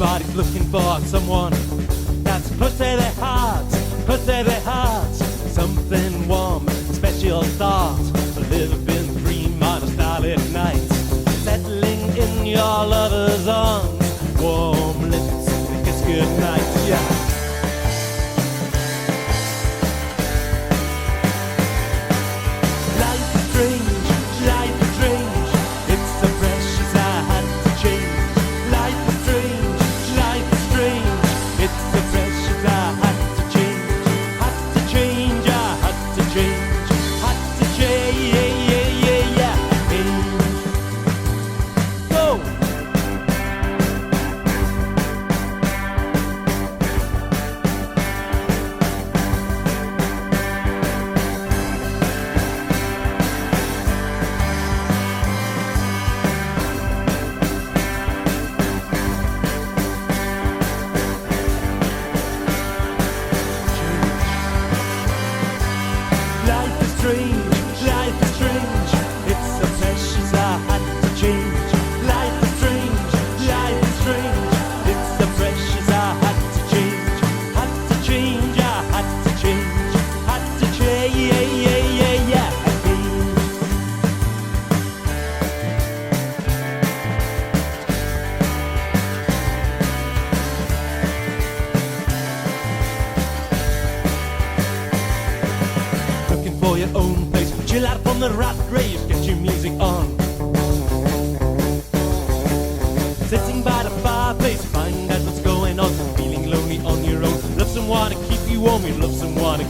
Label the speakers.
Speaker 1: Everybody's looking for someone that's close to their hearts, close to their hearts. Something warm, special thought, living dream on a starlit night. Settling in your lover's arms, warm lips, kiss goodnight, yeah. Life is strange, life is strange. It's so precious I had to change. Life is strange, life is strange. It's so precious I had to change. Had to change, I had to change. Had to change, yeah. Go! Life is strange, life is strange. It's so precious I had to change. Life is strange, life is strange. It's so precious I had to change. Had to change, I had to change. Had to change, yeah. Looking for your own place, chill out from the rat race, get your music on. Sitting by the fireplace, find out what's going on. Feeling lonely on your own, love someone to keep you warm, you love someone to